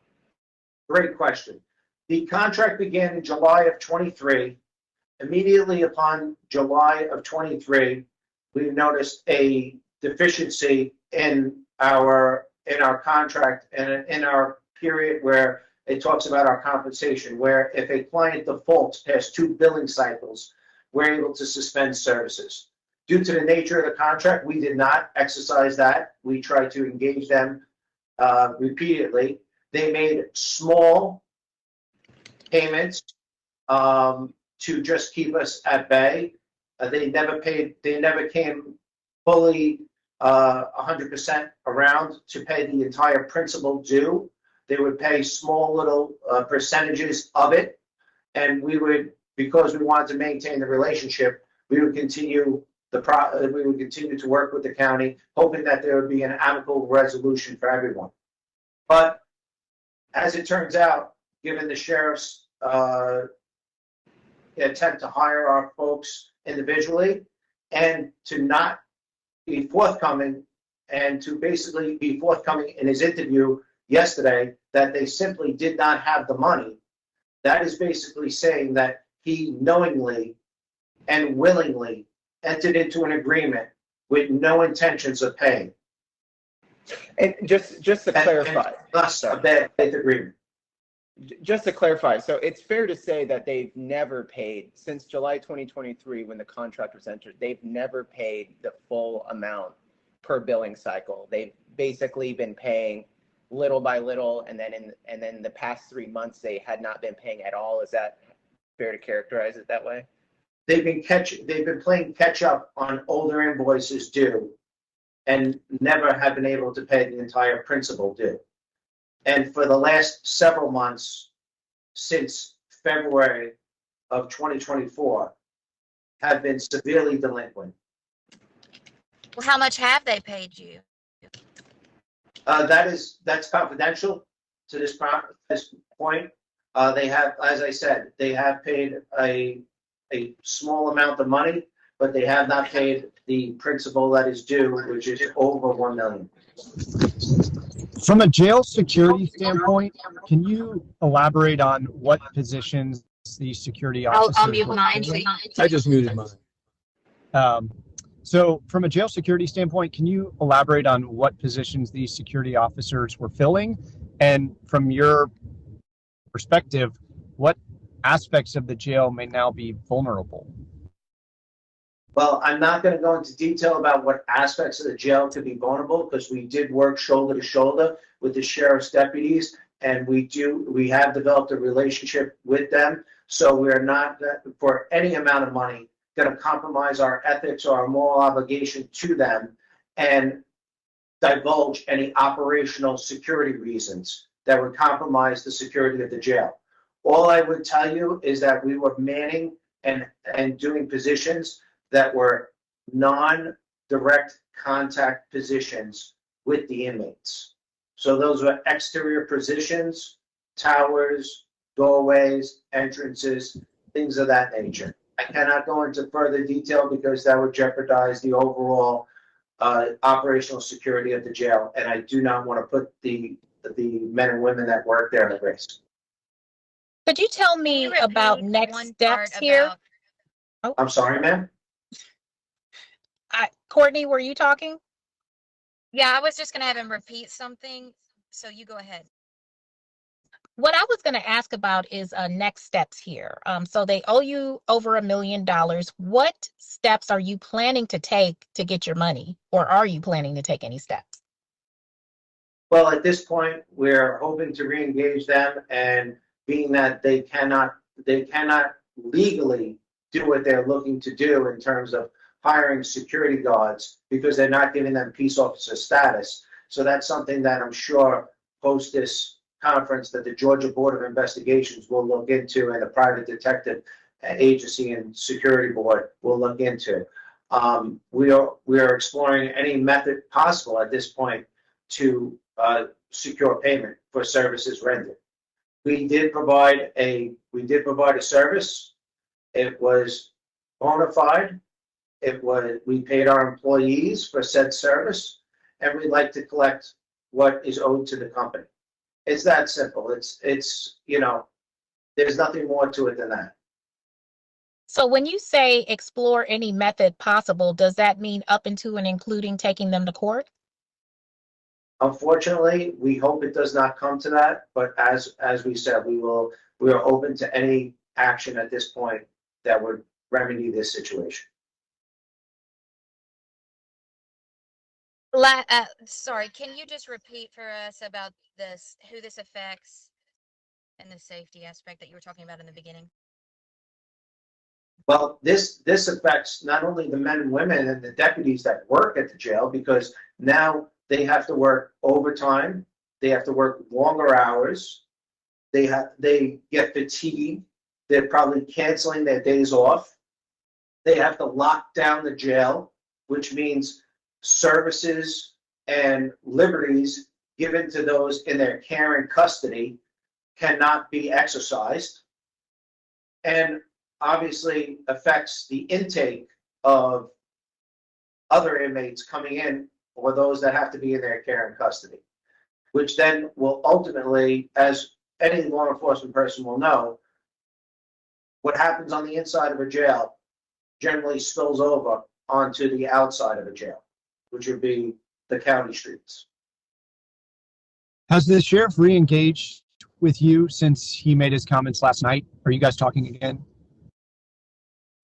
Great question. The contract began in July of 23. Immediately upon July of 23, we noticed a deficiency in our contract and in our period where it talks about our compensation, where if a client defaults past 2 billing cycles, we're able to suspend services. Due to the nature of the contract, we did not exercise that. We tried to engage them repeatedly. They made small payments to just keep us at bay. They never came fully 100% around to pay the entire principal due. They would pay small little percentages of it, and we would, because we wanted to maintain the relationship, we would continue to work with the county, hoping that there would be an amicable resolution for everyone. But as it turns out, given the sheriff's attempt to hire our folks individually and to not be forthcoming, and to basically be forthcoming in his interview yesterday that they simply did not have the money, that is basically saying that he knowingly and willingly entered into an agreement with no intentions of paying. And just to clarify, thus a bad faith agreement. Just to clarify, so it's fair to say that they've never paid, since July 2023 when the contract was entered, they've never paid the full amount per billing cycle. They've basically been paying little by little, and then the past 3 months they had not been paying at all. Is that fair to characterize it that way? They've been playing catch up on older invoices due, and never have been able to pay the entire principal due. And for the last several months, since February of 2024, have been severely delinquent. Well, how much have they paid you? That's confidential. to this point. They have, as I said, they have paid a small amount of money, but they have not paid the principal that is due, which is over $1 million. From a jail security standpoint, can you elaborate on what positions these security officers? I'll mute mine. I just muted mine. So from a jail security standpoint, can you elaborate on what positions these security officers were filling? And from your perspective, what aspects of the jail may now be vulnerable? Well, I'm not going to go into detail about what aspects of the jail could be vulnerable, because we did work shoulder to shoulder with the sheriff's deputies, and we have developed a relationship with them. So we are not, for any amount of money, going to compromise our ethics or our moral obligation to them and divulge any operational security reasons that would compromise the security of the jail. All I would tell you is that we were manning and doing positions that were non-direct contact positions with the inmates. So those were exterior positions, towers, doorways, entrances, things of that nature. I cannot go into further detail because that would jeopardize the overall operational security of the jail, and I do not want to put the men and women that work there at risk. Could you tell me about next steps here? I'm sorry, ma'am? Courtney, were you talking? Yeah, I was just going to have him repeat something. So you go ahead. What I was going to ask about is next steps here. So they owe you over $1 million. What steps are you planning to take to get your money, or are you planning to take any steps? Well, at this point, we're hoping to re-engage them, and being that they cannot legally do what they're looking to do in terms of hiring security guards, because they're not giving them peace officer status. So that's something that I'm sure post this conference that the Georgia Board of Investigations will look into, and the private detective agency and security board will look into. We are exploring any method possible at this point to secure payment for services rendered. We did provide a service. It was bona fide. We paid our employees for said service, and we'd like to collect what is owed to the company. It's that simple. It's there's nothing more to it than that. So when you say explore any method possible, does that mean up into and including taking them to court? Unfortunately, we hope it does not come to that, but as we said, we are open to any action at this point that would remedy this situation. Sorry, can you just repeat for us about this, who this affects, and the safety aspect that you were talking about in the beginning? Well, this affects not only the men and women and the deputies that work at the jail, because now they have to work overtime, they have to work longer hours, they get fatigued, they're probably canceling their days off, they have to lock down the jail, which means services and liberties given to those in their care and custody cannot be exercised, and obviously affects the intake of other inmates coming in, or those that have to be in their care and custody, which then will ultimately, as any law enforcement person will know, what happens on the inside of a jail generally spills over onto the outside of a jail, which would be the county streets. Has the sheriff re-engaged with you since he made his comments last night? Are you guys talking again?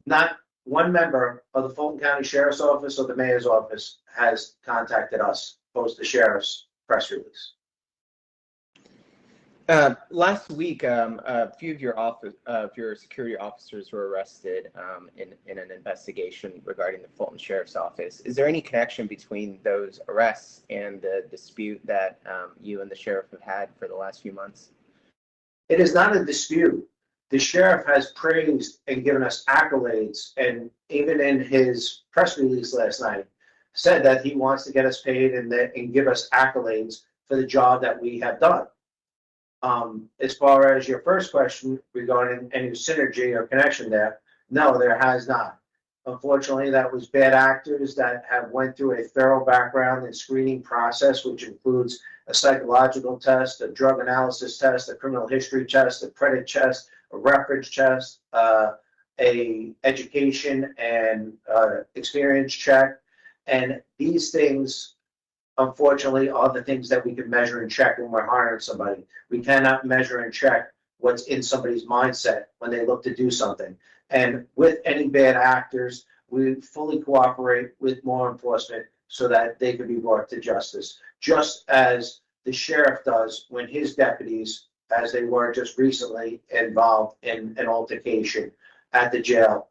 Not one member of the Fulton County Sheriff's Office or the Mayor's Office has contacted us post the sheriff's press release. Last week, a few of your security officers were arrested in an investigation regarding the Fulton Sheriff's Office. Is there any connection between those arrests and the dispute that you and the sheriff have had for the last few months? It is not a dispute. The sheriff has praised and given us accolades, and even in his press release last night, said that he wants to get us paid and give us accolades for the job that we have done. As far as your first question regarding any synergy or connection there, no, there has not. Unfortunately, that was bad actors that have went through a thorough background and screening process, which includes a psychological test, a drug analysis test, a criminal history test, a credit test, a reference test, a education and experience check. And these things, unfortunately, are the things that we can measure and check when we're hiring somebody. We cannot measure and check what's in somebody's mindset when they look to do something. And with any bad actors, we fully cooperate with law enforcement so that they can be brought to justice, just as the sheriff does when his deputies, as they were just recently, involved in an altercation at the jail.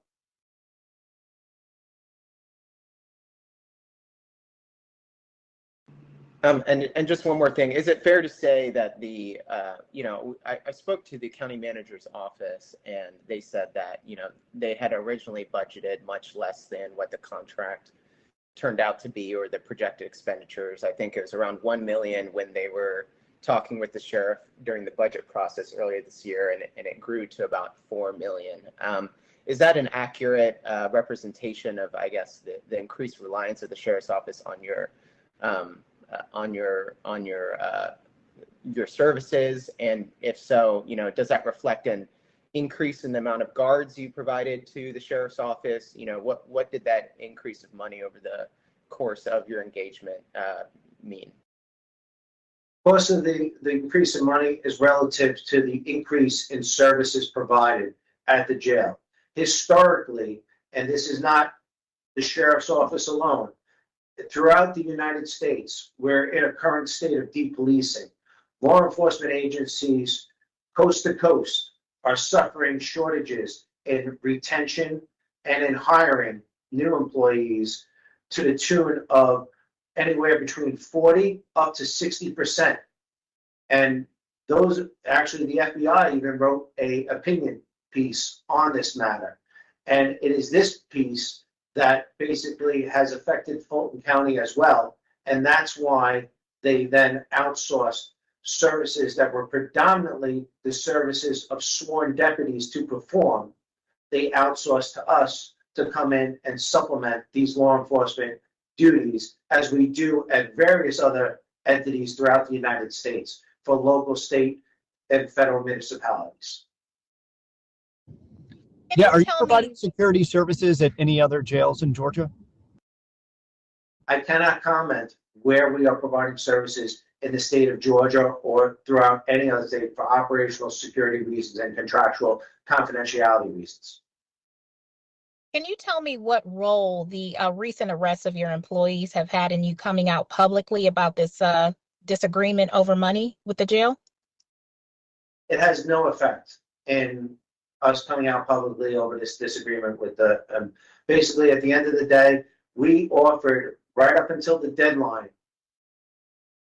And just one more thing, is it fair to say that I spoke to the county manager's office and they said that, they had originally budgeted much less than what the contract turned out to be, or the projected expenditures. I think it was around 1 million when they were talking with the sheriff during the budget process earlier this year, and it grew to about 4 million. Is that an accurate representation of, I guess, the increased reliance of the sheriff's office on your services? And if so, does that reflect an increase in the amount of guards you provided to the sheriff's office? What did that increase of money over the course of your engagement mean? Most of the increase in money is relative to the increase in services provided at the jail. Historically, and this is not the sheriff's office alone, throughout the United States, we're in a current state of depolicing. Law enforcement agencies, coast to coast, are suffering shortages in retention and in hiring new employees to the tune of anywhere between 40 up to 60%. And those, actually, the FBI even wrote an opinion piece on this matter. And it is this piece that basically has affected Fulton County as well. And that's why they then outsourced services that were predominantly the services of sworn deputies to perform. They outsourced to us to come in and supplement these law enforcement duties, as we do at various other entities throughout the United States for local, state, and federal municipalities. Yeah, are you providing security services at any other jails in Georgia? I cannot comment where we are providing services in the state of Georgia or throughout any other state for operational security reasons and contractual confidentiality reasons. Can you tell me what role the recent arrests of your employees have had in you coming out publicly about this disagreement over money with the jail? It has no effect in us coming out publicly over this disagreement with the, basically at the end of the day, we offered right up until the deadline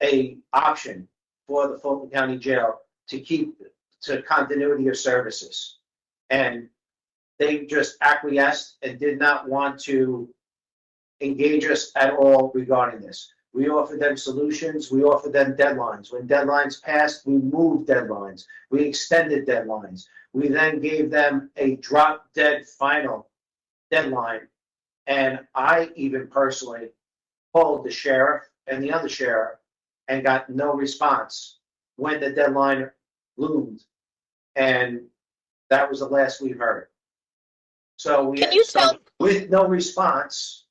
a option for the Fulton County Jail to keep to continuity of services. And they just acquiesced and did not want to engage us at all regarding this. We offered them solutions. We offered them deadlines. When deadlines passed, we moved deadlines. We extended deadlines. We then gave them a drop-dead final deadline. And I even personally called the sheriff and the other sheriff and got no response when the deadline loomed. And that was the last we heard. So we had with no response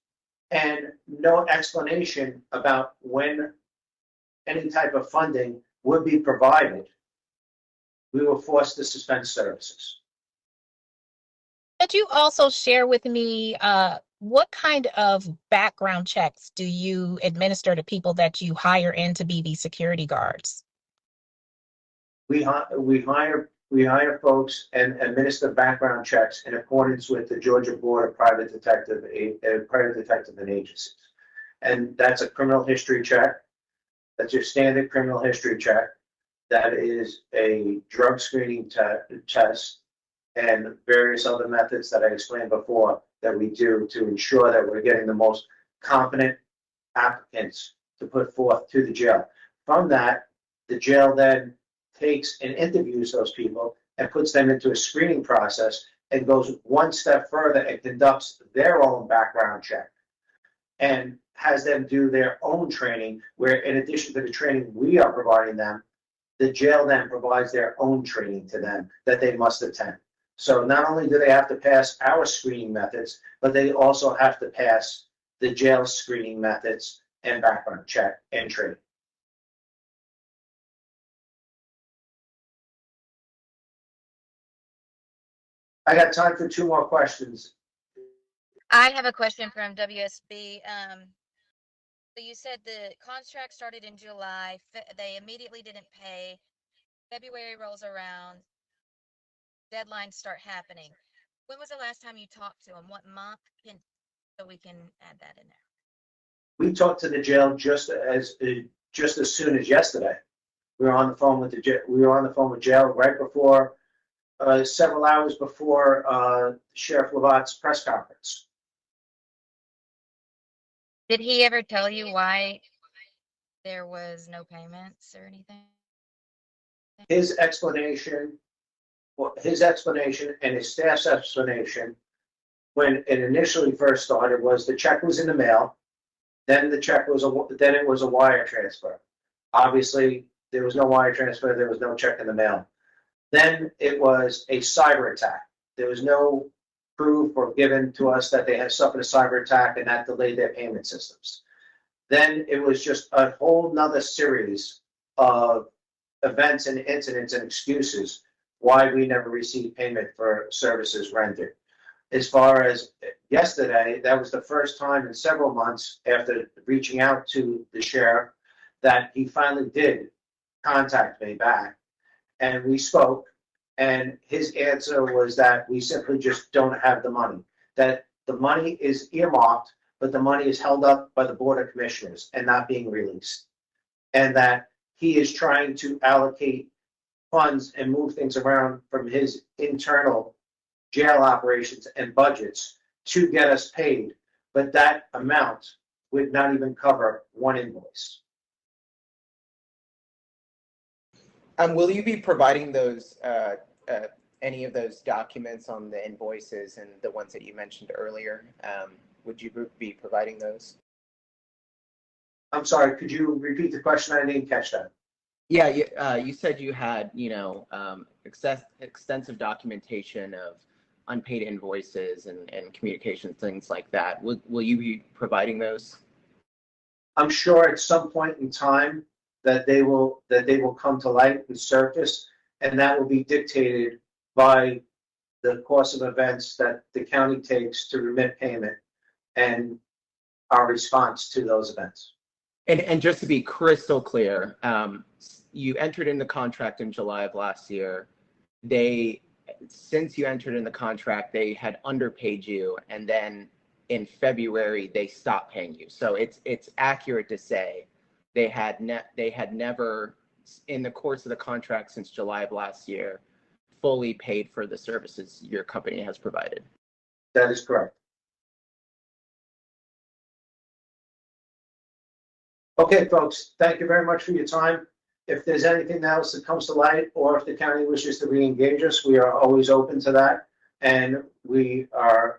and no explanation about when any type of funding would be provided, we were forced to suspend services. Could you also share with me what kind of background checks do you administer to people that you hire in to be these security guards? We hire folks and administer background checks in accordance with the Georgia Board of Private Detective and Agencies. And that's a criminal history check. That's your standard criminal history check. That is a drug screening test and various other methods that I explained before that we do to ensure that we're getting the most competent applicants to put forth to the jail. From that, the jail then takes and interviews those people and puts them into a screening process and goes one step further and conducts their own background check and has them do their own training, where in addition to the training we are providing them, the jail then provides their own training to them that they must attend. So not only do they have to pass our screening methods, but they also have to pass the jail screening methods and background check and training. I got time for 2 more questions. I have a question from WSB. So you said the contract started in July. They immediately didn't pay. February rolls around. Deadlines start happening. When was the last time you talked to them? What month? So we can add that in there. We talked to the jail just as soon as yesterday. We were on the phone with jail right before, several hours before Sheriff Lavat's press conference. Did he ever tell you why there was no payments or anything? His explanation and his staff's explanation when it initially first started was the check was in the mail, then it was a wire transfer. Obviously, there was no wire transfer, there was no check in the mail. Then it was a cyber attack. There was no proof or given to us that they had suffered a cyber attack and that delayed their payment systems. Then it was just a whole nother series of events and incidents and excuses why we never received payment for services rendered. As far as yesterday, that was the first time in several months after reaching out to the sheriff that he finally did contact me back. And we spoke, and his answer was that we simply just don't have the money, that the money is earmarked, but the money is held up by the Board of Commissioners and not being released. And that he is trying to allocate funds and move things around from his internal jail operations and budgets to get us paid, but that amount would not even cover one invoice. Will you be providing those any of those documents on the invoices and the ones that you mentioned earlier? Would you be providing those? I'm sorry, could you repeat the question? I didn't catch that. Yeah, you said you had, extensive documentation of unpaid invoices and communication, things like that. Will you be providing those? I'm sure at some point in time that they will come to light and surface, and that will be dictated by the course of events that the county takes to remit payment and our response to those events. And just to be crystal clear, you entered in the contract in July of last year. Since you entered in the contract, they had underpaid you, and then in February they stopped paying you. So it's accurate to say they had never, in the course of the contract since July of last year, fully paid for the services your company has provided. That is correct. Okay, folks, thank you very much for your time. If there's anything else that comes to light, or if the county wishes to re-engage us, we are always open to that. And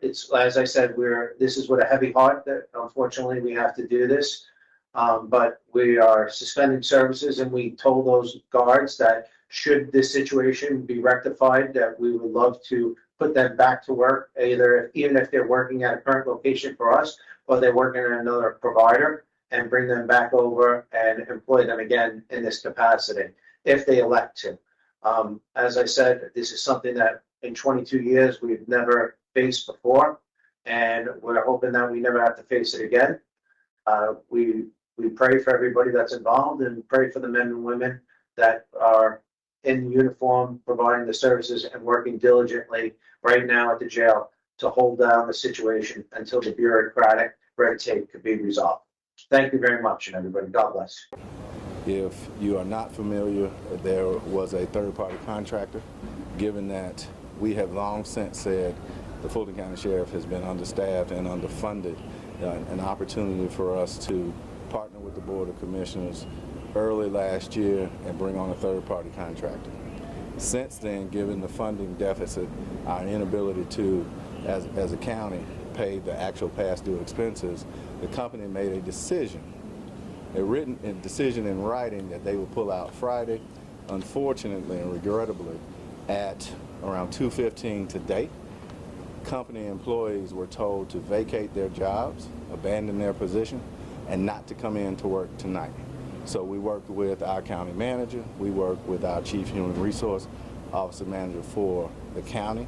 it's as I said, this is with a heavy heart that unfortunately we have to do this. But we are suspending services, and we told those guards that should this situation be rectified, that we would love to put them back to work, even if they're working at a current location for us, or they're working at another provider, and bring them back over and employ them again in this capacity, if they elect to. As I said, this is something that in 22 years we've never faced before, and we're hoping that we never have to face it again. We pray for everybody that's involved, and pray for the men and women that are in uniform, providing the services and working diligently right now at the jail to hold down the situation until the bureaucratic red tape could be resolved. Thank you very much, and everybody, God bless. If you are not familiar, there was a third-party contractor. Given that we have long since said the Fulton County Sheriff has been understaffed and underfunded, an opportunity for us to partner with the Board of Commissioners early last year and bring on a third-party contractor. Since then, given the funding deficit, our inability to, as a county, pay the actual past due expenses, the company made a decision, a decision in writing that they would pull out Friday. Unfortunately and regrettably, at around 2:15 today, company employees were told to vacate their jobs, abandon their position, and not to come in to work tonight. So we worked with our county manager, we worked with our chief human resource officer manager for the county,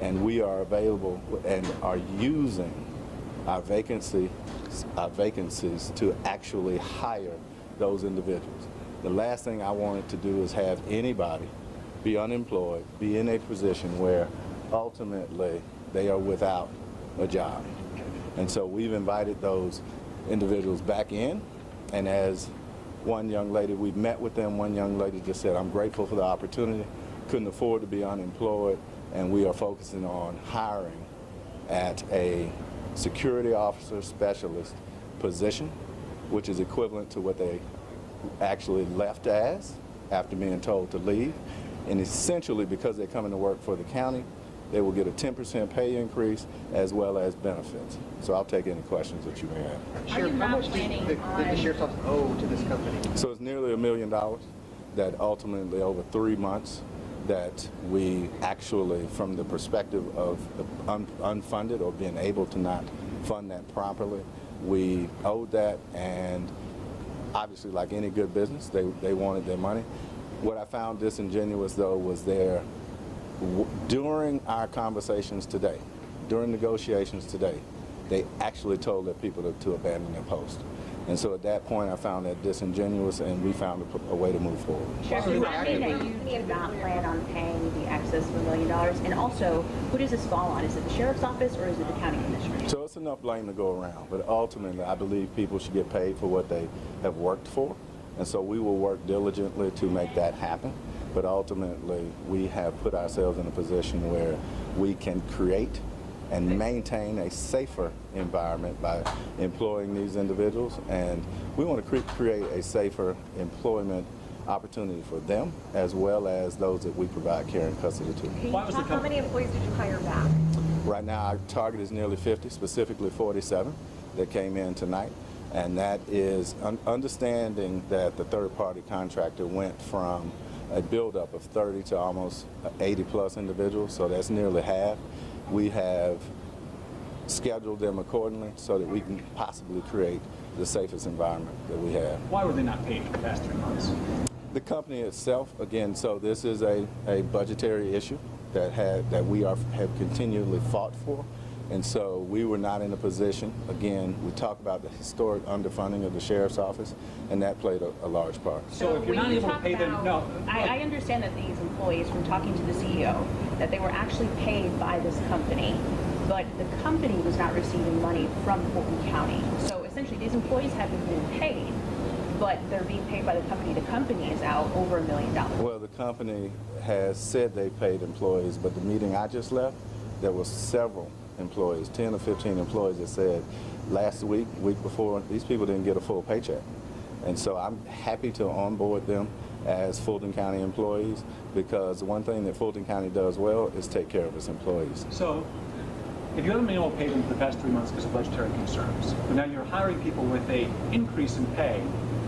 and we are available and are using our vacancies to actually hire those individuals. The last thing I wanted to do is have anybody be unemployed, be in a position where ultimately they are without a job. And so we've invited those individuals back in, and as one young lady, we met with them, one young lady just said, I'm grateful for the opportunity, couldn't afford to be unemployed, and we are focusing on hiring at a security officer specialist position, which is equivalent to what they actually left as after being told to leave. And essentially, because they're coming to work for the county, they will get a 10% pay increase as well as benefits. So I'll take any questions that you may have. Sheriff, how much did the sheriff's office owe to this company? So it's nearly $1 million that ultimately over 3 months that we actually, from the perspective of the unfunded or being able to not fund that properly, we owed that, and obviously like any good business, they wanted their money. What I found disingenuous though was during our conversations today, during negotiations today, they actually told their people to abandon their post. And so at that point, I found that disingenuous, and we found a way to move forward. Sheriff, does that mean that you do not plan on paying the excess of $1 million? And also, who does this fall on? Is it the sheriff's office or is it the county commissioner? So it's enough blame to go around, but ultimately, I believe people should get paid for what they have worked for. And so we will work diligently to make that happen. But ultimately, we have put ourselves in a position where we can create and maintain a safer environment by employing these individuals. And we want to create a safer employment opportunity for them as well as those that we provide care and custody to. Can you talk how many employees did you hire back? Right now, our target is nearly 50, specifically 47 that came in tonight. And that is understanding that the third-party contractor went from a buildup of 30 to almost 80 plus individuals, so that's nearly half. We have scheduled them accordingly so that we can possibly create the safest environment that we have. Why were they not paid for the past 3 months? The company itself, again, so this is a budgetary issue that we have continually fought for. And so we were not in a position, again, we talk about the historic underfunding of the sheriff's office, and that played a large part. So if you're not able to pay them, no. I understand that these employees, from talking to the CEO, that they were actually paid by this company, but the company was not receiving money from Fulton County. So essentially these employees haven't been paid, but they're being paid by the company. The company is out over $1 million. Well, the company has said they paid employees, but the meeting I just left, there were several employees, 10 or 15 employees that said last week before, these people didn't get a full paycheck. And so I'm happy to onboard them as Fulton County employees, because one thing that Fulton County does well is take care of its employees. So if you haven't been able to pay them for the past 3 months because of budgetary concerns, but now you're hiring people with an increase in pay,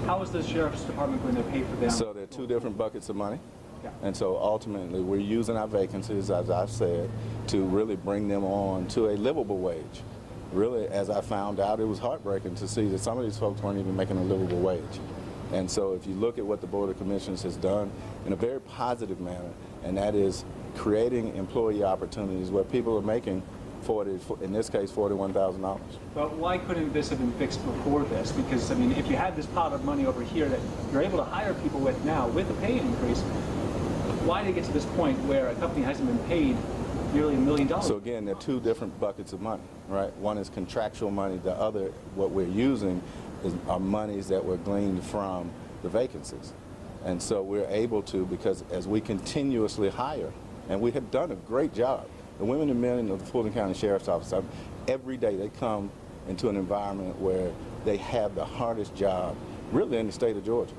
how is the sheriff's department going to pay for them? So there are two different buckets of money. Yeah. And so ultimately, we're using our vacancies, as I've said, to really bring them on to a livable wage. Really, as I found out, it was heartbreaking to see that some of these folks weren't even making a livable wage. And so if you look at what the Board of Commissioners has done in a very positive manner, and that is creating employee opportunities where people are making in this case, $41,000. But why couldn't this have been fixed before this? Because, I mean, if you had this pot of money over here that you're able to hire people with now with a pay increase, why did it get to this point where a company hasn't been paid nearly $1 million? So again, there are two different buckets of money, right? One is contractual money. The other, what we're using, are monies that were gleaned from the vacancies. And so we're able to, because as we continuously hire, and we have done a great job, the women and men of the Fulton County Sheriff's Office, every day they come into an environment where they have the hardest job really in the state of Georgia.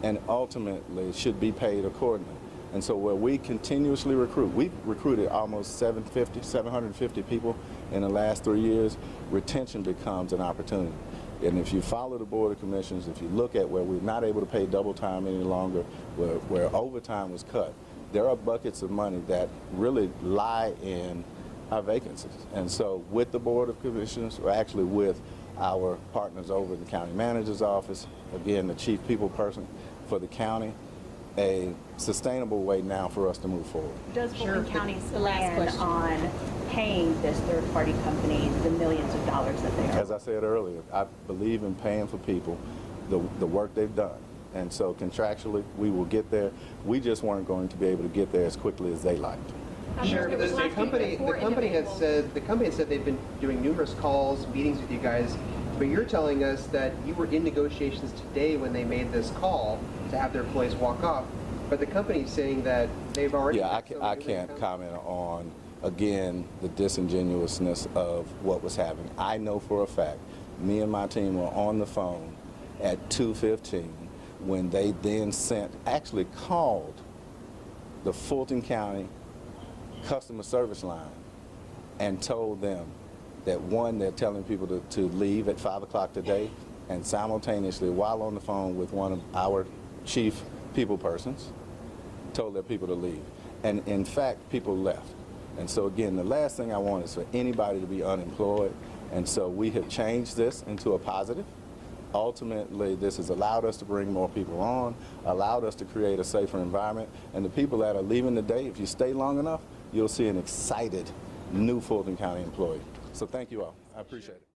and ultimately should be paid accordingly. And so where we continuously recruit, we've recruited almost 750 people in the last 3 years, retention becomes an opportunity. And if you follow the Board of Commissioners, if you look at where we're not able to pay double time any longer, where overtime was cut, there are buckets of money that really lie in our vacancies. And so with the Board of Commissioners, or actually with our partners over in the county manager's office, again, the chief people person for the county, a sustainable way now for us to move forward. Does Fulton County plan on paying this third-party company the millions of dollars that they are? As I said earlier, I believe in paying for people the work they've done. And so contractually, we will get there. We just weren't going to be able to get there as quickly as they liked. Sure, but the company has said they've been doing numerous calls, meetings with you guys, but you're telling us that you were in negotiations today when they made this call to have their employees walk off, but the company's saying that they've already... Yeah, I can't comment on, again, the disingenuousness of what was happening. I know for a fact, me and my team were on the phone at 2:15 when they then actually called the Fulton County customer service line and told them that, one, they're telling people to leave at 5 o'clock today, and simultaneously, while on the phone with one of our chief people persons, told their people to leave. And in fact, people left. And so again, the last thing I want is for anybody to be unemployed. And so we have changed this into a positive. Ultimately, this has allowed us to bring more people on, allowed us to create a safer environment. And the people that are leaving today, if you stay long enough, you'll see an excited new Fulton County employee. So thank you all. I appreciate it.